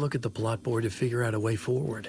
Look at the plot board to figure out a way forward.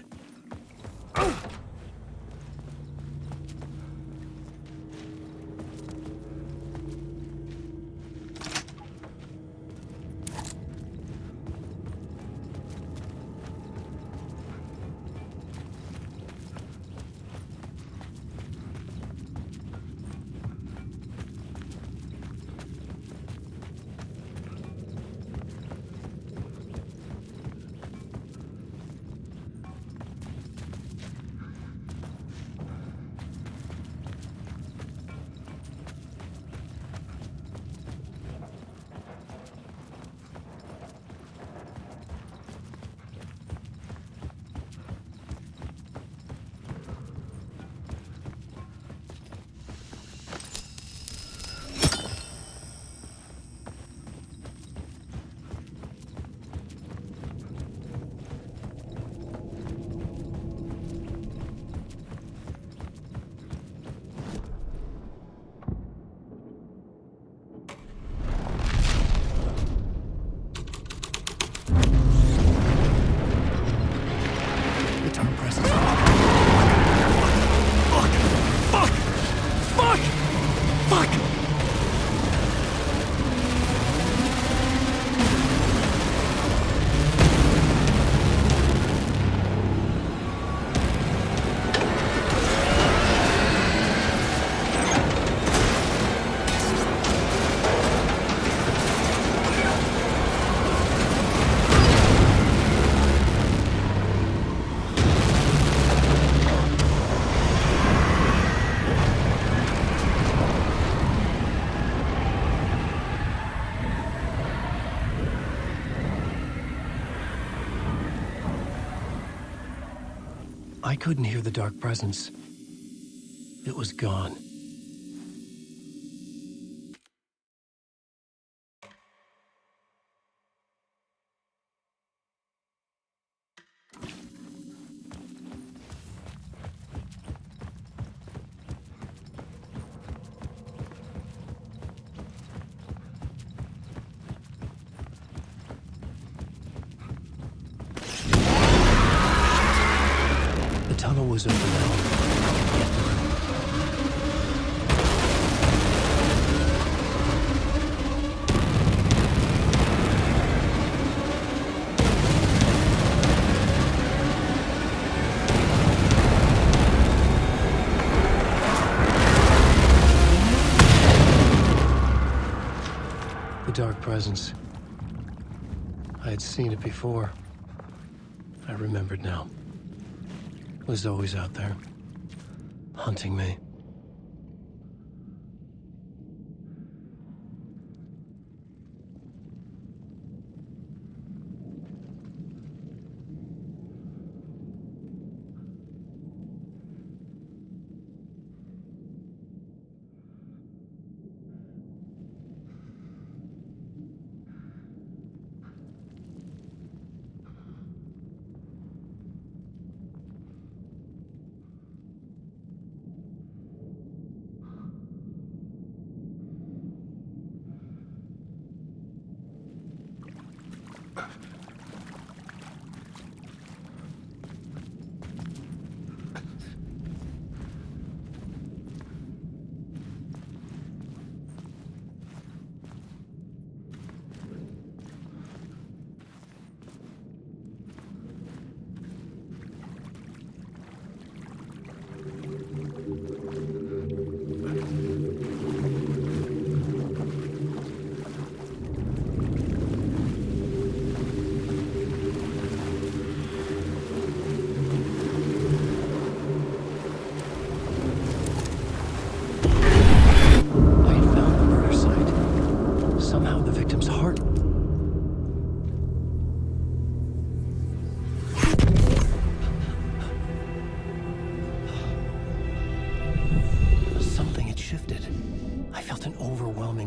I couldn't hear the dark presence. It was gone. The tunnel was open now. The dark presence. I had seen it before. I remembered now. It was always out there, hunting me.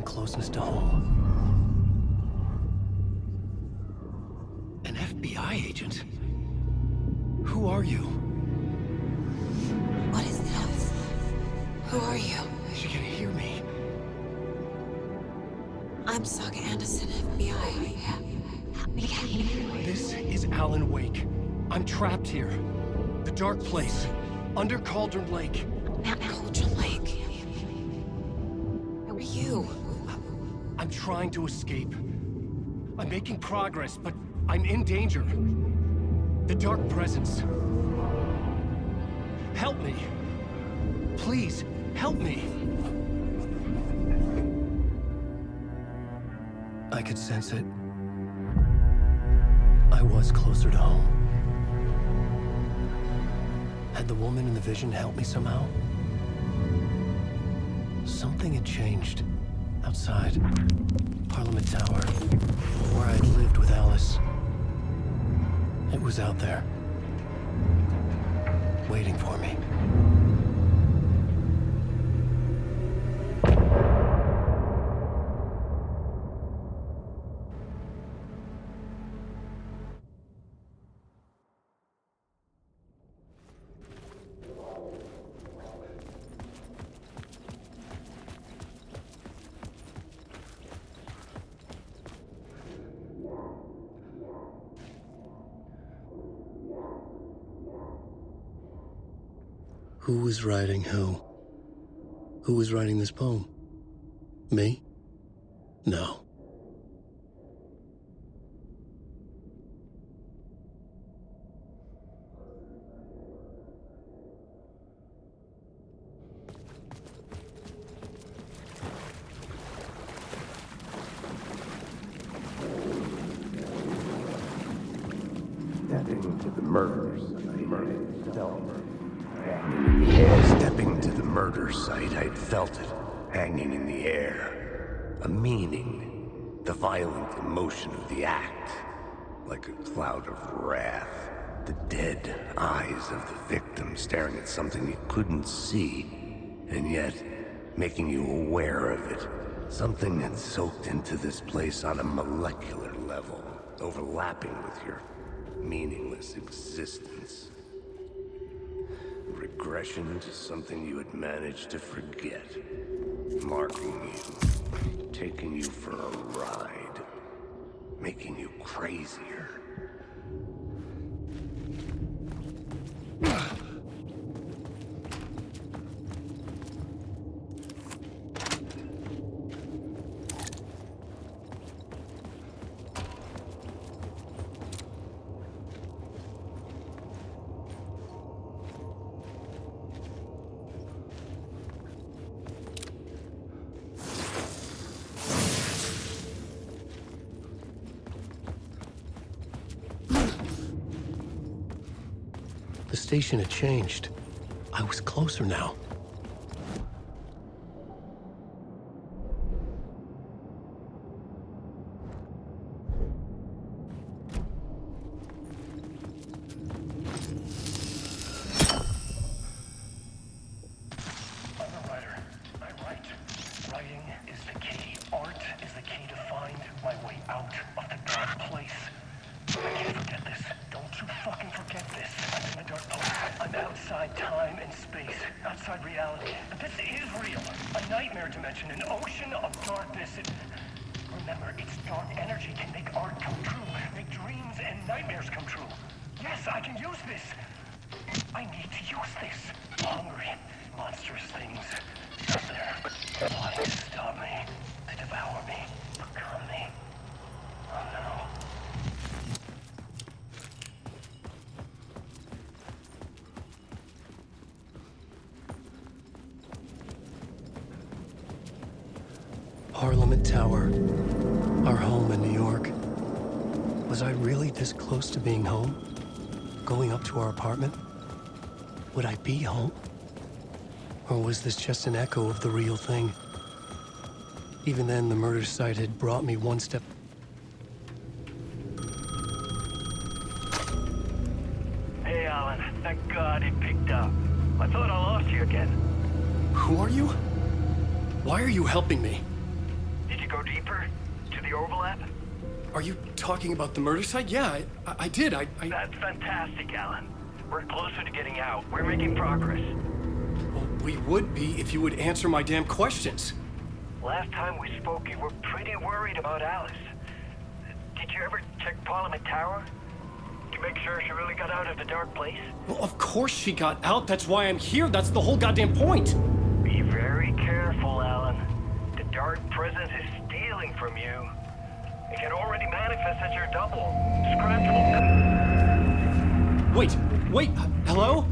Closeness to home. An FBI agent? Who are you? What is this? Who are you? She can hear me. I'm Saga Anderson, FBI. This is Alan Wake. I'm trapped here. The dark place. Under Cauldron Lake. Cauldron Lake. Who are you? I'm trying to escape. I'm making progress, but I'm in danger. The Dark Presence. Help me. Please, help me. I could sense it. I was closer to home. Had the woman in the vision helped me somehow? Something had changed. Outside. Parliament Tower. Where I'd lived with Alice. It was out there. Waiting for me. Who was writing who? Who was writing this poem? Me? No. Stepping to the murder site, I'd felt it hanging in the air. A meaning, the violent emotion of the act, like a cloud of wrath. The dead eyes of the victim staring at something you couldn't see, and yet making you aware of it. Something that soaked into this place on a molecular level, overlapping with your meaningless existence. Regression to something you had managed to forget. Marking you, taking you for a ride, making you crazier. The station had changed. I was closer now. Parliament Tower, our home in New York. Was I really this close to being home? Going up to our apartment? Would I be home? Or was this just an echo of the real thing? Even then, the murder site had brought me one step. Hey, Alan. Thank God it picked up. I thought I lost you again. Who are you? Why are you helping me? Did you go deeper? To the overlap? Are you talking about the murder site? Yeah, I did. That's fantastic, Alan. We're closer to getting out. We're making progress. Well, we would be if you would answer my damn questions. Last time we spoke, you were pretty worried about Alice. Did you ever check Parliament Tower? To make sure she really got out of the dark place? Well, of course she got out. That's why I'm here. That's the whole goddamn point. Be very careful, Alan. The dark presence is stealing from you. It can already manifest as your double. Scratch will... Wait, hello?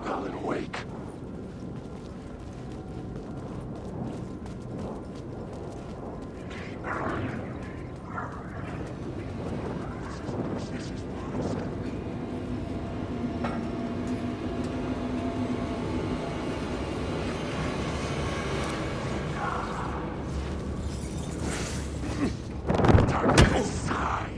Alan, wake. Darkness side.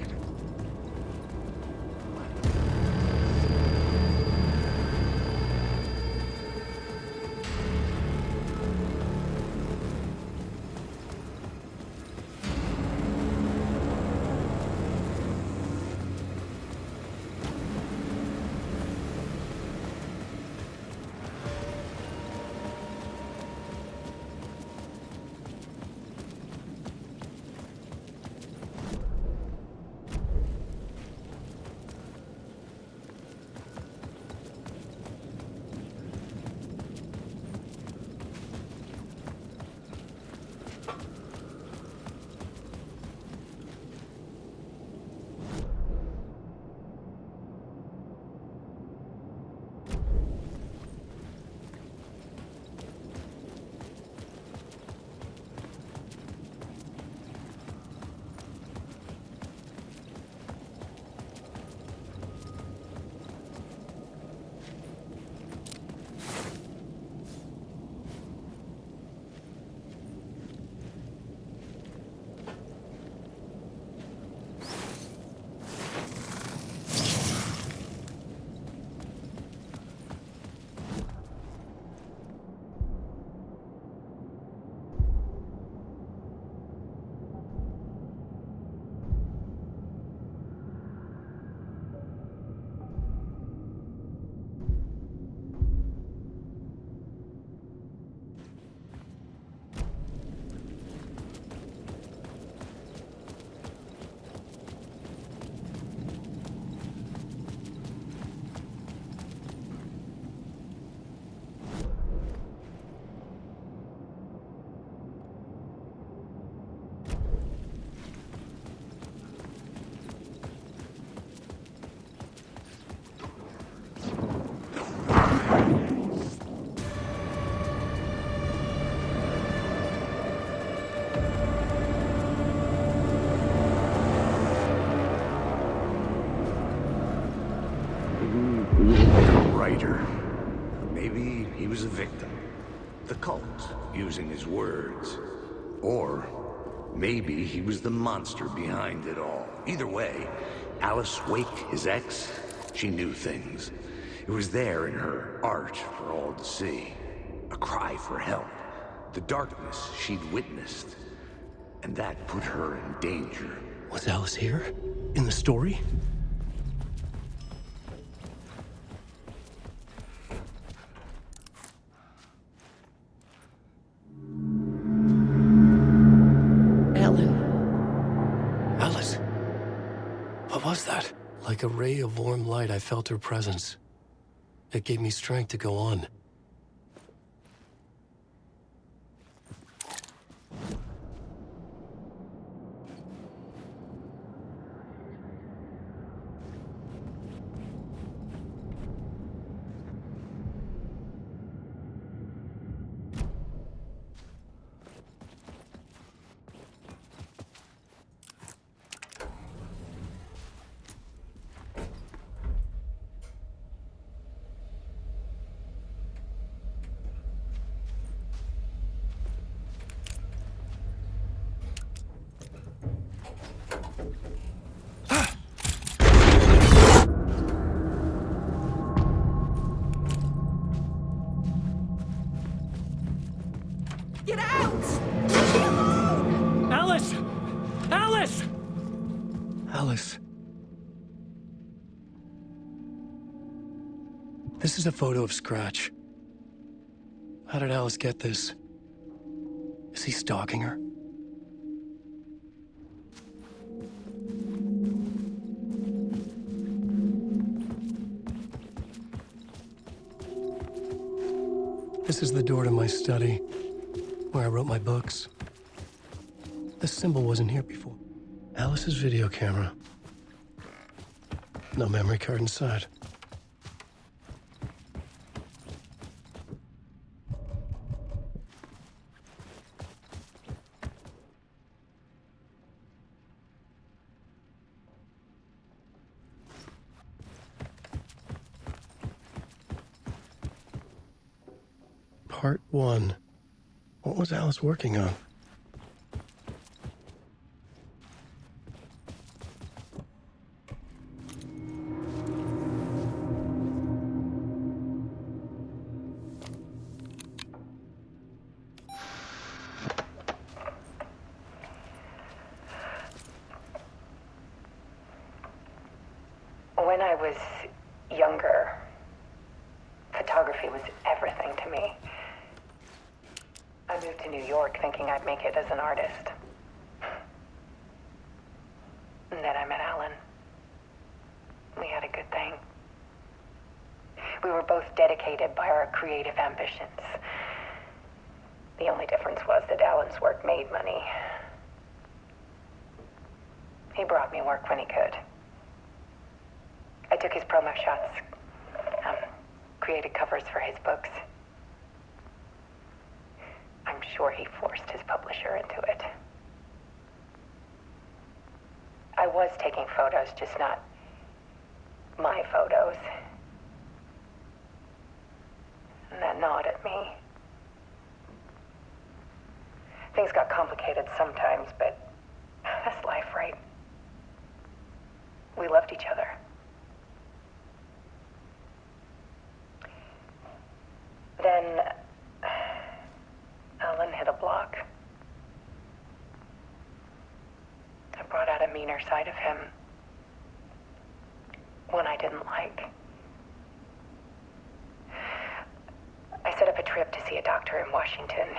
Writer. Maybe he was a victim. The cult, using his words. Or maybe he was the monster behind it all. Either way, Alice Wake, his ex, she knew things. It was there in her art for all to see. A cry for help. The darkness she'd witnessed. And that put her in danger. Was Alice here? In the story? Alice. What was that? Like a ray of warm light, I felt her presence. It gave me strength to go on. This is a photo of Scratch. How did Alice get this? Is he stalking her? This is the door to my study, where I wrote my books. This symbol wasn't here before. Alice's video camera. No memory card inside. Part 1. What was Alice working on? When I was younger, photography was everything to me. I moved to New York thinking I'd make it as an artist. And then I met Alan. We had a good thing. We were both dedicated by our creative ambitions. The only difference was that Alan's work made money. He brought me work when he could. I took his promo shots, created covers for his books. I'm sure he forced his publisher into it. I was taking photos, just not my photos. And that gnawed at me. Things got complicated sometimes, but that's life, right? We loved each other. Then Alan hit a block. I brought out a meaner side of him. One I didn't like. I set up a trip to see a doctor in Washington.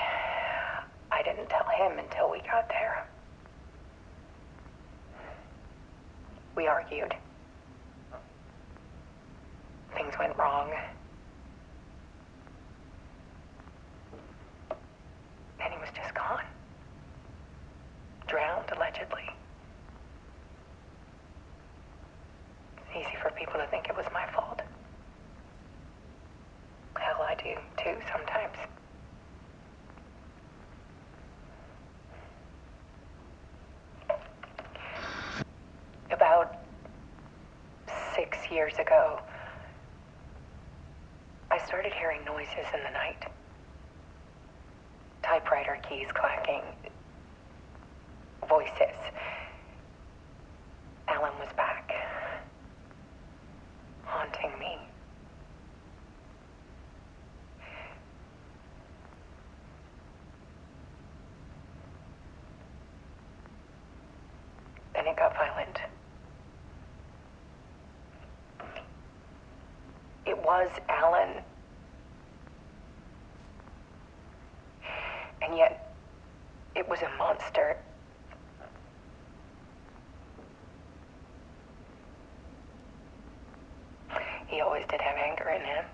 I didn't tell him until we got there. We argued. Things went wrong. And he was just gone. Drowned, allegedly. It's easy for people to think it was my fault. Hell, I do, too, sometimes. About 6 years ago, I started hearing noises in the night. Typewriter keys clacking. Voices. Alan was back. Haunting me. Then it got violent. It was Alan. And yet, it was a monster. He always did have anger in him.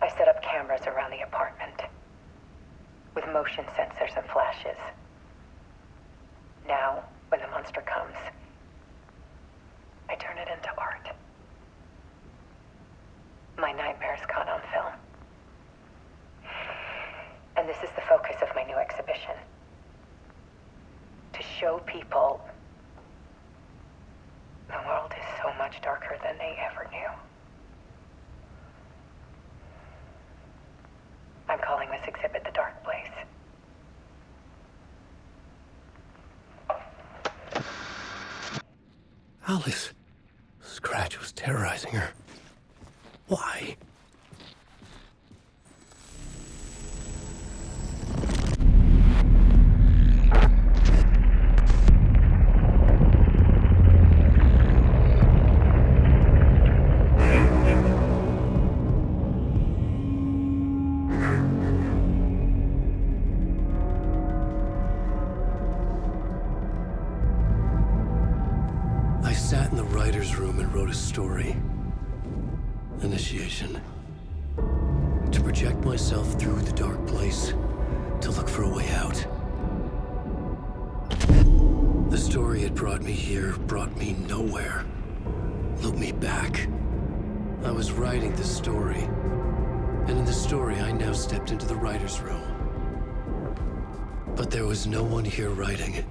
I set up cameras around the apartment with motion sensors and flashes. Now, when the monster comes, I turn it into art. My nightmares caught on film. And this is the focus of my new exhibition. To show people the world is so much darker than they ever knew. I'm calling this exhibit The Dark Place. Alice. Scratch was terrorizing her. Why? sat in the writer's room and wrote a story. Initiation. To project myself through the dark place, to look for a way out. The story had brought me here, brought me nowhere. Looped me back. I was writing the story. And in the story, I now stepped into the writer's room. But there was no one here writing it.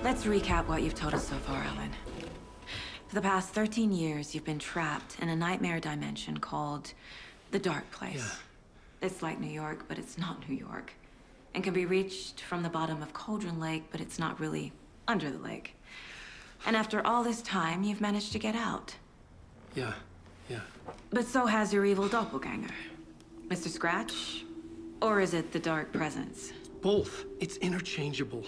Let's recap what you've told us so far, Alan. For the past 13 years, you've been trapped in a nightmare dimension called the Dark Place. Yeah. It's like New York, but it's not New York. And can be reached from the bottom of Cauldron Lake, but it's not really under the lake. And after all this time, you've managed to get out. Yeah. But so has your evil doppelganger. Mr. Scratch? Or is it the Dark Presence? Both. It's interchangeable.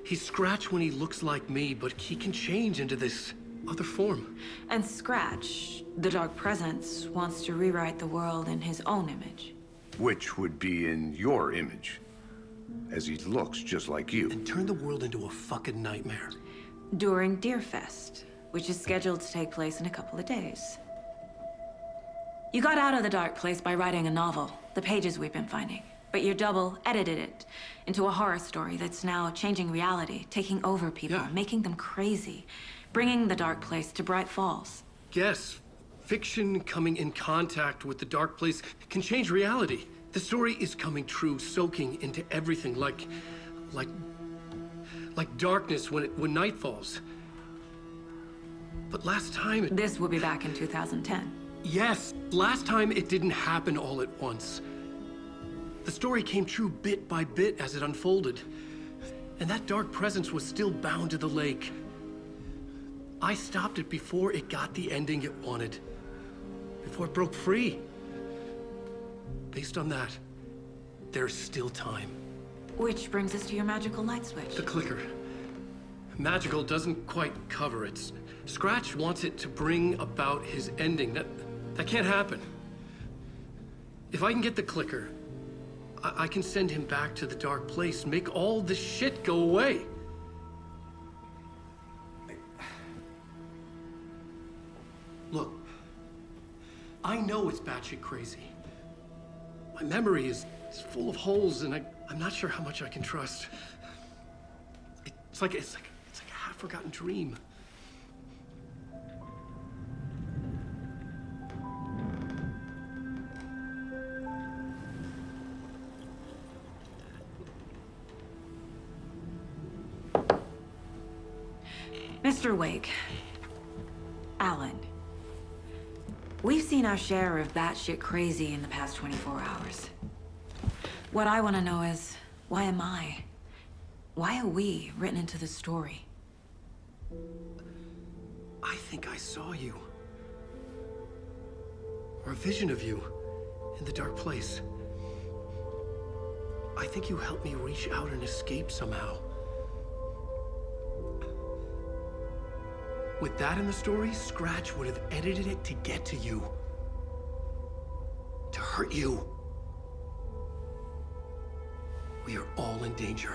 He's Scratch when he looks like me, but he can change into this other form. And Scratch, the Dark Presence, wants to rewrite the world in his own image. Which would be in your image, as he looks just like you. And turn the world into a fucking nightmare. During Deerfest, which is scheduled to take place in a couple of days. You got out of the Dark Place by writing a novel, the pages we've been finding. But your double edited it into a horror story that's now changing reality, taking over people, making them crazy, bringing the Dark Place to Bright Falls. Yes, fiction coming in contact with the Dark Place can change reality. The story is coming true, soaking into everything, like darkness when night falls. But last time... This will be back in 2010. Yes, last time it didn't happen all at once. The story came true bit by bit as it unfolded. And that dark presence was still bound to the lake. I stopped it before it got the ending it wanted. Before it broke free. Based on that, there's still time. Which brings us to your magical light switch. The clicker. Magical doesn't quite cover it. Scratch wants it to bring about his ending. That can't happen. If I can get the clicker, I can send him back to the Dark Place, make all this shit go away. Look, I know it's batshit crazy. My memory is full of holes, and I'm not sure how much I can trust. It's like a half-forgotten dream. Mr. Wake, Alan, we've seen our share of batshit crazy in the past 24 hours. What I want to know is, why am I? Why are we written into the story? I think I saw you. Or a vision of you in the Dark Place. I think you helped me reach out and escape somehow. With that in the story, Scratch would have edited it to get to you. To hurt you. We are all in danger.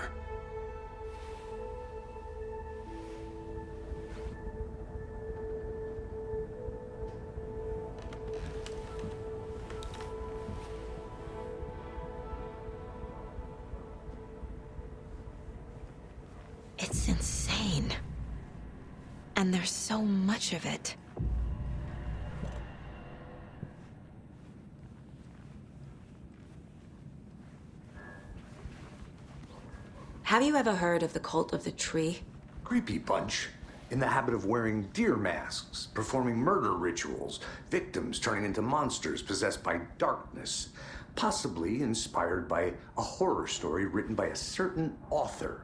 It's insane. And there's so much of it. Have you ever heard of the Cult of the Tree? Creepy bunch. In the habit of wearing deer masks, performing murder rituals, victims turning into monsters possessed by darkness. Possibly inspired by a horror story written by a certain author.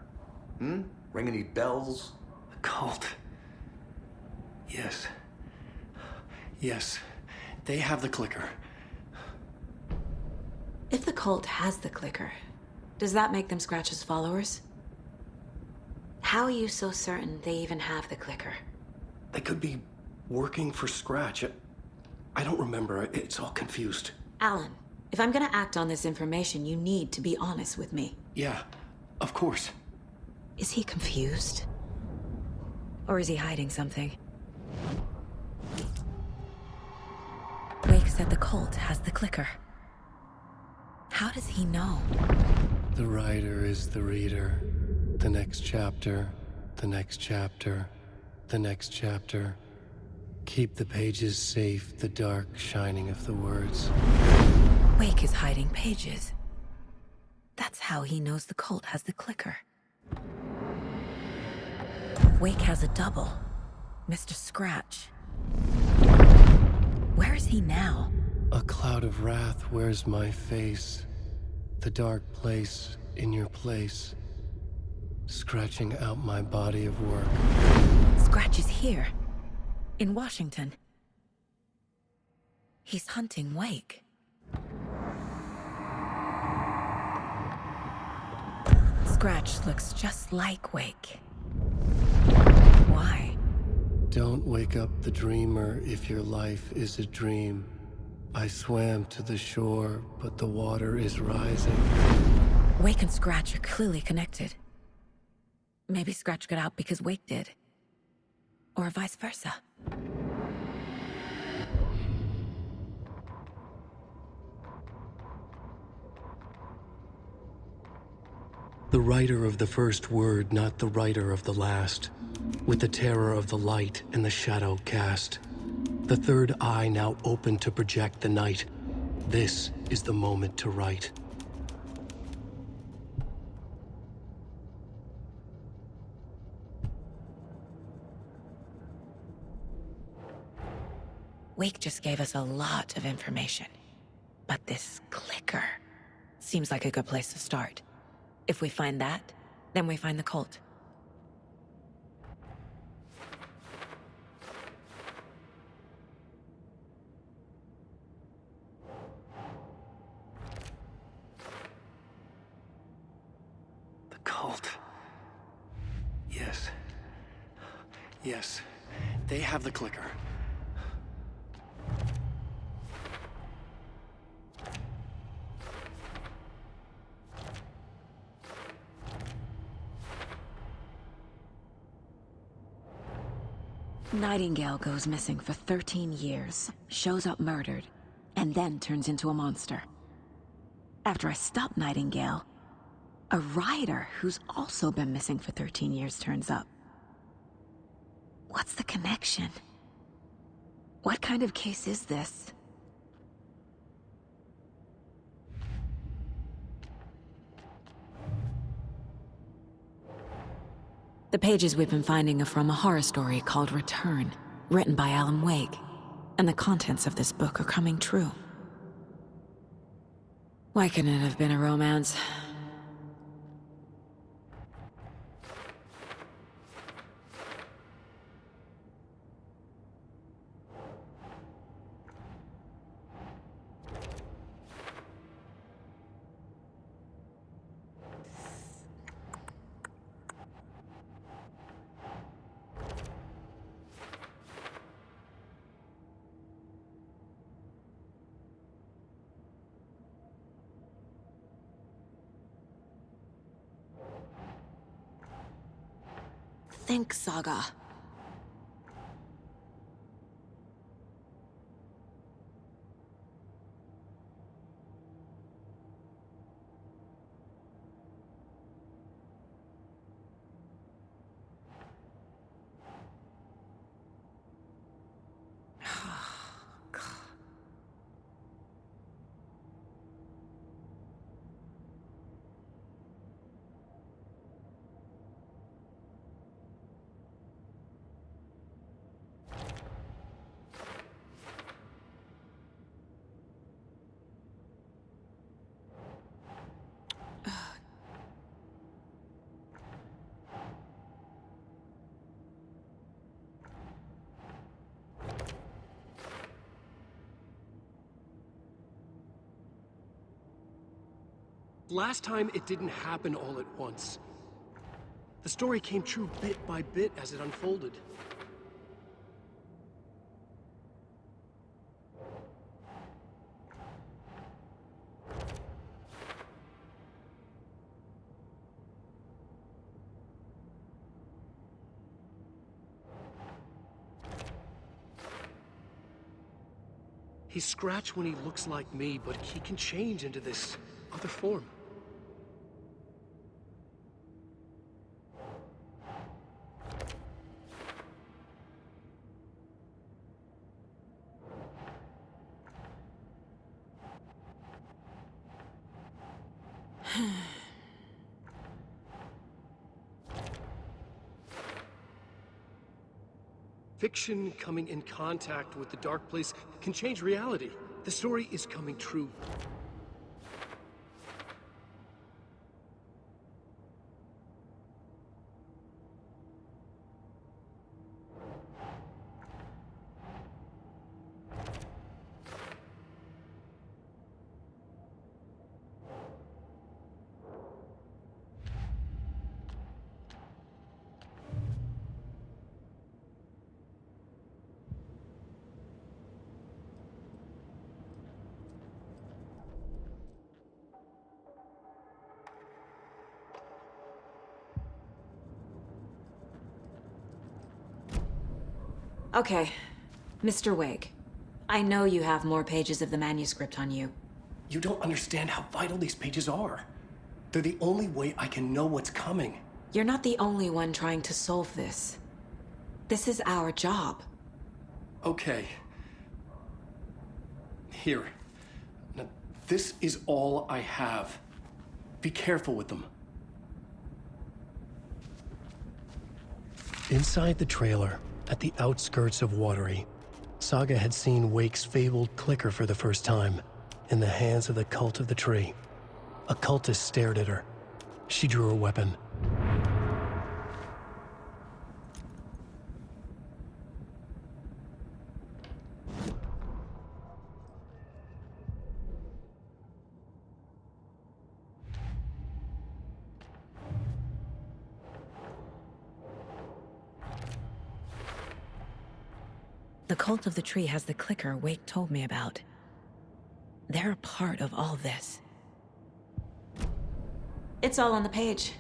Ring any bells? The cult. Yes. Yes. They have the clicker. If the cult has the clicker, does that make them Scratch's followers? How are you so certain they even have the clicker? They could be working for Scratch. I don't remember. It's all confused. Alan, if I'm gonna act on this information, you need to be honest with me. Yeah, of course. Is he confused? Or is he hiding something? Wake said the cult has the clicker. How does he know? The writer is the reader. The next chapter, the next chapter, the next chapter. Keep the pages safe, the dark shining of the words. Wake is hiding pages. That's how he knows the cult has the clicker. Wake has a double. Mr. Scratch. Where is he now? A cloud of wrath wears my face. The dark place in your place. Scratching out my body of work. Scratch is here. In Washington. He's hunting Wake. Scratch looks just like Wake. Why? Don't wake up the dreamer if your life is a dream. I swam to the shore, but the water is rising. Wake and Scratch are clearly connected. Maybe Scratch got out because Wake did. Or vice versa. The writer of the first word, not the writer of the last. With the terror of the light and the shadow cast. The third eye now open to project the night. This is the moment to write. Wake just gave us a lot of information. But this clicker seems like a good place to start. If we find that, then we find the cult. The cult. Yes. Yes. They have the clicker. Nightingale goes missing for 13 years, shows up murdered, and then turns into a monster. After I stop Nightingale, a rider who's also been missing for 13 years turns up. What's the connection? What kind of case is this? The pages we've been finding are from a horror story called Return, written by Alan Wake, and the contents of this book are coming true. Why couldn't it have been a romance? think, Saga? Last time, it didn't happen all at once. The story came true bit by bit as it unfolded. He's Scratch when he looks like me, but he can change into this other form. Fiction coming in contact with the dark place can change reality. The story is coming true. Okay, Mr. Wake. I know you have more pages of the manuscript on you. You don't understand how vital these pages are. They're the only way I can know what's coming. You're not the only one trying to solve this. This is our job. Okay. Here. Now, this is all I have. Be careful with them. Inside the trailer, at the outskirts of Watery, Saga had seen Wake's fabled clicker for the first time, in the hands of the Cult of the Tree. A cultist stared at her. She drew a weapon. The Cult of the Tree has the clicker Wake told me about. They're a part of all this. It's all on the page.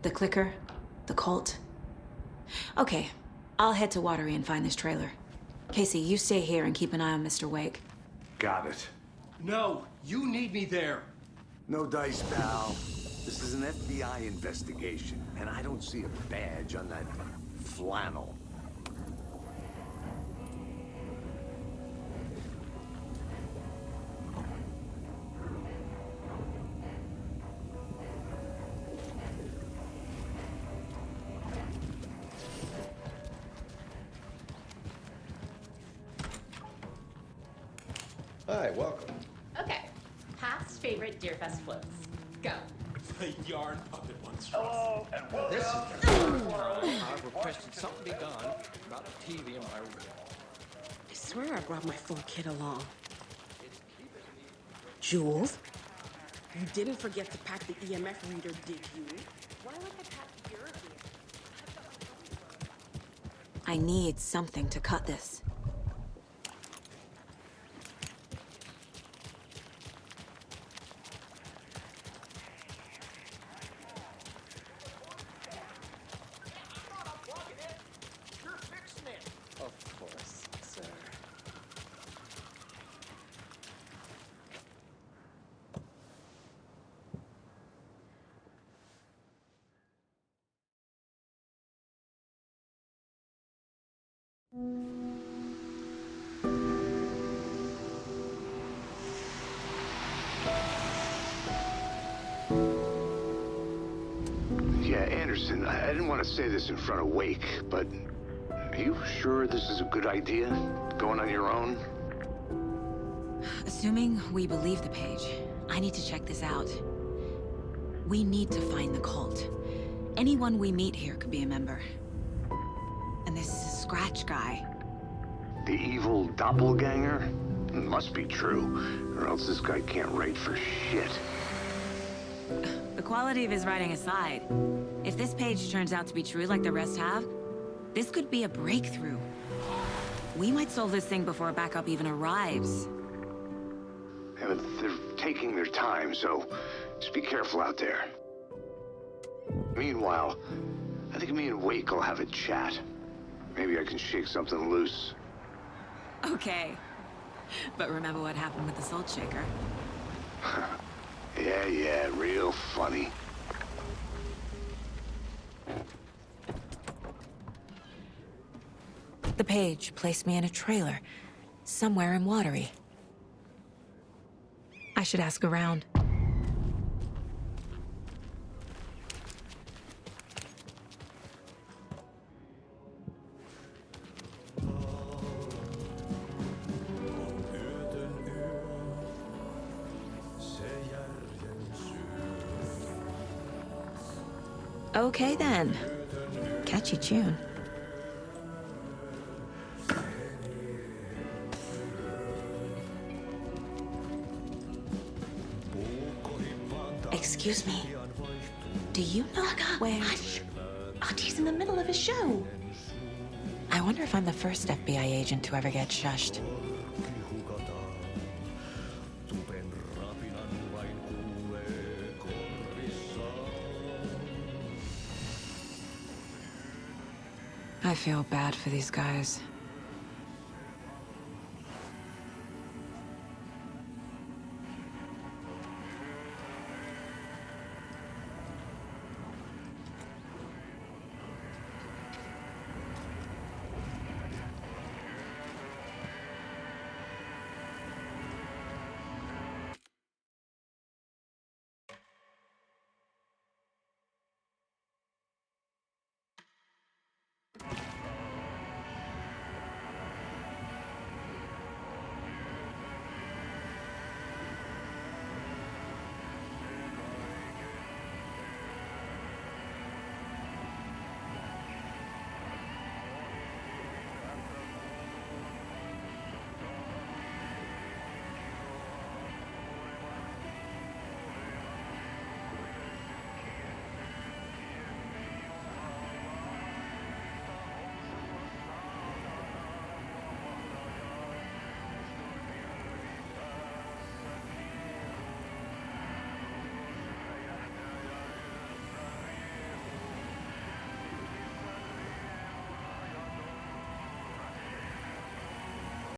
The clicker, the cult. Okay, I'll head to Watery and find this trailer. Casey, you stay here and keep an eye on Mr. Wake. Got it. No, you need me there. No dice, pal. This is an FBI investigation, and I don't see a badge on that flannel. Hi, welcome. Okay. Past favorite Deerfest floats. Go. The yarn puppet ones. Hello, and welcome This I've requested something be done about the TV in my room. I swear I brought my full kit along. Jules, you didn't forget to pack the EMF reader, did you? Why would I pack your gear? I need something to cut this. Anderson, I didn't want to say this in front of Wake, but are you sure this is a good idea? Going on your own? Assuming we believe the page, I need to check this out. We need to find the cult. Anyone we meet here could be a member. And this Scratch guy. The evil doppelganger? Must be true, or else this guy can't write for shit. The quality of his writing aside, if this page turns out to be true like the rest have, this could be a breakthrough. We might solve this thing before backup even arrives. Yeah, but they're taking their time, so just be careful out there. Meanwhile, I think me and Wake will have a chat. Maybe I can shake something loose. Okay. But remember what happened with the Salt Shaker? Yeah, real funny. The page placed me in a trailer, somewhere in Watery. I should ask around. Okay then. Catchy tune. Excuse me. Do you know where... Hush! Artie's in the middle of a show. I wonder if I'm the first FBI agent to ever get shushed. I feel bad for these guys.